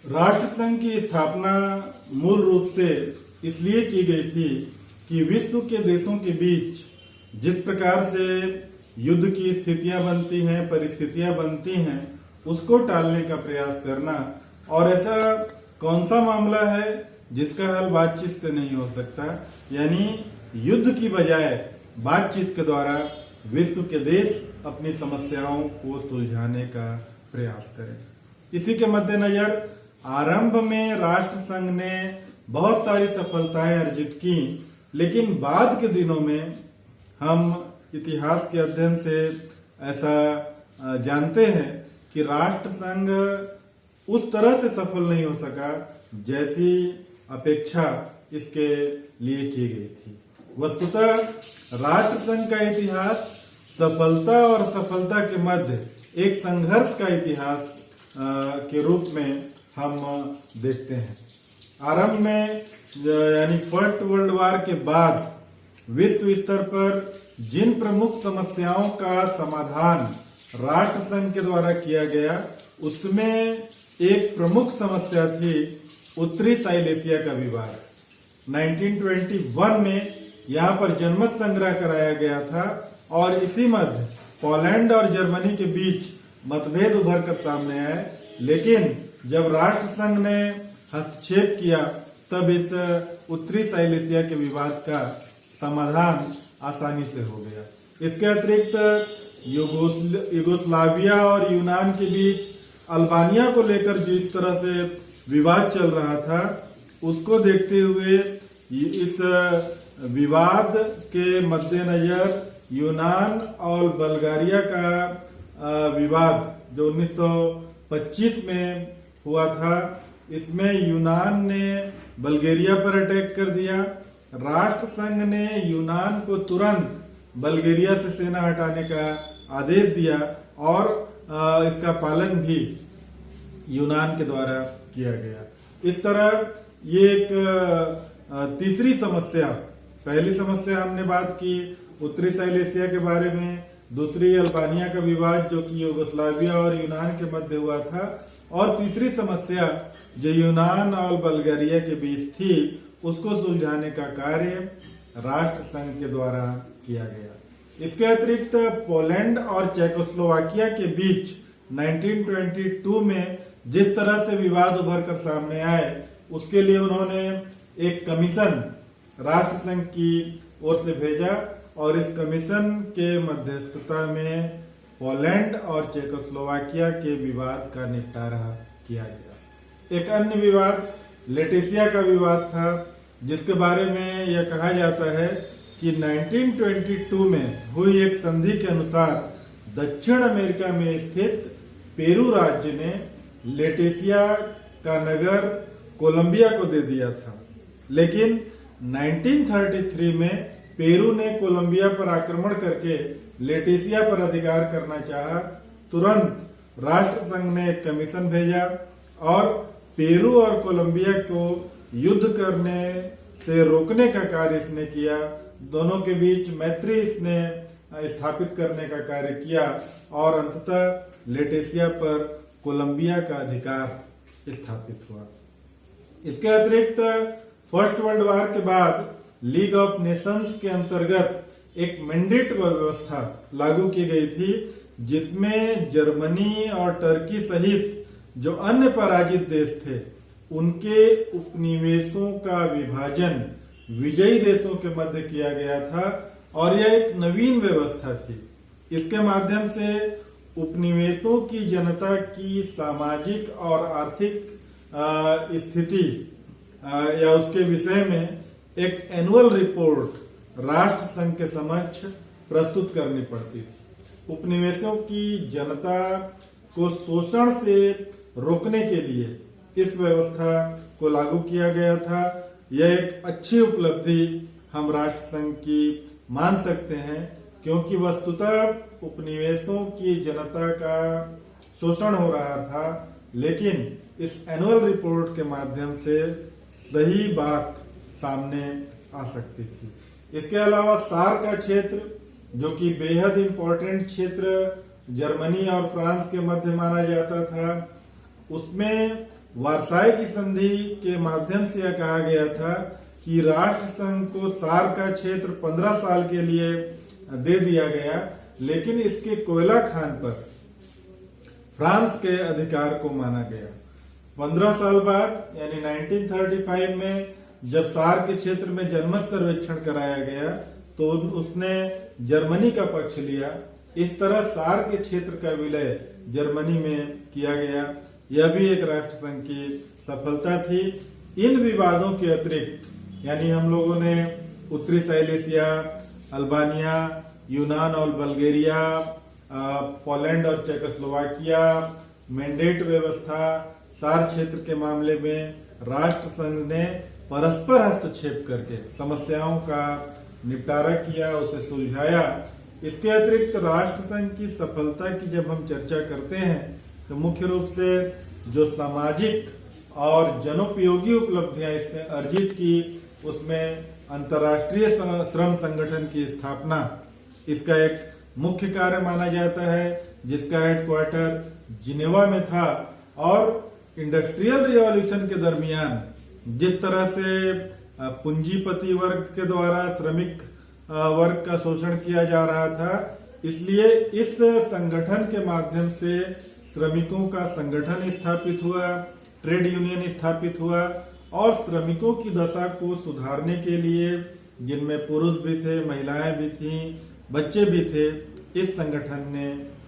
राष्ट्र संघ की स्थापना मूल रूप से इसलिए की गई थी कि विश्व के देशों के बीच जिस प्रकार से युद्ध की स्थितियां बनती हैं, परिस्थितियां बनती हैं, उसको टालने का प्रयास करना। और ऐसा कौन सा मामला है जिसका हल बातचीत से नहीं हो सकता, यानी युद्ध की बजाय बातचीत के द्वारा विश्व के देश अपनी समस्याओं को सुलझाने का प्रयास करें। इसी के मद्देनजर आरंभ में राष्ट्र संघ ने बहुत सारी सफलताएं अर्जित की, लेकिन बाद के दिनों में हम इतिहास के अध्ययन से ऐसा जानते हैं कि राष्ट्र संघ उस तरह से सफल नहीं हो सका जैसी अपेक्षा इसके लिए की गई थी। वस्तुतः राष्ट्र संघ का इतिहास सफलता और सफलता के मध्य एक संघर्ष का इतिहास के रूप में हम देखते हैं। आरंभ में यानी फर्स्ट वर्ल्ड वार के बाद विश्व स्तर पर जिन प्रमुख समस्याओं का समाधान राष्ट्र संघ के द्वारा किया गया, उसमें एक प्रमुख समस्या थी उत्तरी साइलेशिया का विवाद। 1921 में यहाँ पर जनमत संग्रह कराया गया था और इसी मध्य पोलैंड और जर्मनी के बीच मतभेद उभर कर सामने आए, लेकिन जब राष्ट्र संघ ने हस्तक्षेप किया तब इस उत्तरी साइलेशिया के विवाद का समाधान आसानी से हो गया। इसके अतिरिक्त यूगोस्लाविया और यूनान के बीच अल्बानिया को लेकर जिस तरह से विवाद चल रहा था, उसको देखते हुए इस विवाद के मद्देनजर यूनान और बल्गारिया का विवाद जो 1925 में हुआ था, इसमें यूनान ने बल्गेरिया पर अटैक कर दिया। राष्ट्र संघ ने यूनान को तुरंत बल्गेरिया से सेना हटाने का आदेश दिया और इसका पालन भी यूनान के द्वारा किया गया। इस तरह ये एक तीसरी समस्या, पहली समस्या हमने बात की उत्तरी साइलेशिया के बारे में, दूसरी अल्बानिया का विवाद जो कि यूगोस्लाविया और यूनान के मध्य हुआ था, और तीसरी समस्या जो यूनान और बल्गारिया के बीच थी, उसको सुलझाने का कार्य राष्ट्र संघ के द्वारा किया गया। इसके अतिरिक्त पोलैंड और चेकोस्लोवाकिया के बीच 1922 में जिस तरह से विवाद उभर कर सामने आए, उसके लिए उन्होंने एक कमीशन राष्ट्र संघ की ओर से भेजा और इस कमीशन के मध्यस्थता में पोलैंड और चेकोस्लोवाकिया के विवाद का निपटारा किया गया। एक अन्य विवाद लेटेशिया का विवाद था, जिसके बारे में यह कहा जाता है कि 1922 में हुई एक संधि के अनुसार दक्षिण अमेरिका में स्थित पेरू राज्य ने लेटेशिया का नगर कोलंबिया को दे दिया था, लेकिन 1933 में पेरू ने कोलंबिया पर आक्रमण करके लेटेशिया पर अधिकार करना चाहा। तुरंत राष्ट्र संघ ने एक कमीशन भेजा और पेरू और कोलंबिया को युद्ध करने से रोकने का कार्य इसने किया। दोनों के बीच मैत्री इसने स्थापित करने का कार्य किया और अंततः लेटेशिया पर कोलंबिया का अधिकार स्थापित हुआ। इसके अतिरिक्त फर्स्ट वर्ल्ड वार के बाद लीग ऑफ नेशंस के अंतर्गत एक मैंडेट व्यवस्था लागू की गई थी, जिसमें जर्मनी और टर्की सहित जो अन्य पराजित देश थे, उनके उपनिवेशों का विभाजन विजयी देशों के मध्य किया गया था और यह एक नवीन व्यवस्था थी। इसके माध्यम से उपनिवेशों की जनता की सामाजिक और आर्थिक स्थिति या उसके विषय में एक एनुअल रिपोर्ट राष्ट्र संघ के समक्ष प्रस्तुत करनी पड़ती थी। उपनिवेशों की जनता को शोषण से रोकने के लिए इस व्यवस्था को लागू किया गया था। यह एक अच्छी उपलब्धि हम राष्ट्र संघ की मान सकते हैं, क्योंकि वस्तुतः उपनिवेशों की जनता का शोषण हो रहा था, लेकिन इस एनुअल रिपोर्ट के माध्यम से सही बात सामने आ सकती थी। इसके अलावा सार का क्षेत्र, जो कि बेहद इंपॉर्टेंट क्षेत्र जर्मनी और फ्रांस के मध्य माना जाता था, उसमें वारसाई की संधि के माध्यम से यह कहा गया था कि राष्ट्र संघ को सार का क्षेत्र 15 साल के लिए दे दिया गया, लेकिन इसके कोयला खान पर फ्रांस के अधिकार को माना गया। 15 साल बाद यानी 1935 में जब सार के क्षेत्र में जनमत सर्वेक्षण कराया गया तो उसने जर्मनी का पक्ष लिया। इस तरह सार के क्षेत्र का विलय जर्मनी में किया गया। यह भी एक राष्ट्र संघ की सफलता थी। इन विवादों के अतिरिक्त यानी हम लोगों ने उत्तरी साइलेसिया, अल्बानिया, यूनान और बल्गेरिया, पोलैंड और चेकोस्लोवाकिया, मैंडेट व्यवस्था, सार क्षेत्र के मामले में राष्ट्र संघ ने परस्पर हस्तक्षेप करके समस्याओं का निपटारा किया, उसे सुलझाया। इसके अतिरिक्त राष्ट्र संघ की सफलता की जब हम चर्चा करते हैं तो मुख्य रूप से जो सामाजिक और जनोपयोगी उपलब्धियां इसने अर्जित की, उसमें अंतर्राष्ट्रीय श्रम संगठन की स्थापना इसका एक मुख्य कार्य माना जाता है, जिसका हेडक्वार्टर जिनेवा में था। और इंडस्ट्रियल रिवॉल्यूशन के दरमियान जिस तरह से पूंजीपति वर्ग के द्वारा श्रमिक वर्ग का शोषण किया जा रहा था, इसलिए इस संगठन के माध्यम से श्रमिकों का संगठन स्थापित हुआ, ट्रेड यूनियन स्थापित हुआ और श्रमिकों की दशा को सुधारने के लिए, जिनमें पुरुष भी थे, महिलाएं भी थीं, बच्चे भी थे, इस संगठन ने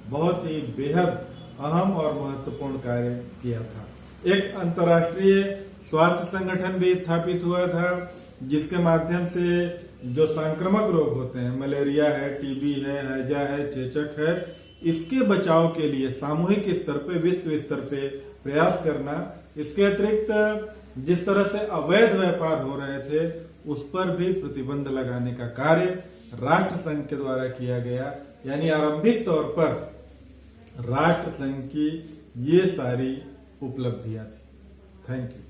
बहुत ही बेहद अहम और महत्वपूर्ण कार्य किया था। एक अंतर्राष्ट्रीय स्वास्थ्य संगठन भी स्थापित हुआ था, जिसके माध्यम से जो संक्रामक रोग होते हैं, मलेरिया है, टीबी है, हैजा है, चेचक है, इसके बचाव के लिए सामूहिक स्तर पे, विश्व स्तर पे प्रयास करना। इसके अतिरिक्त जिस तरह से अवैध व्यापार हो रहे थे उस पर भी प्रतिबंध लगाने का कार्य राष्ट्र संघ के द्वारा किया गया। यानी आरंभिक तौर पर राष्ट्र संघ की ये सारी उपलब्धियां थी। Thank you.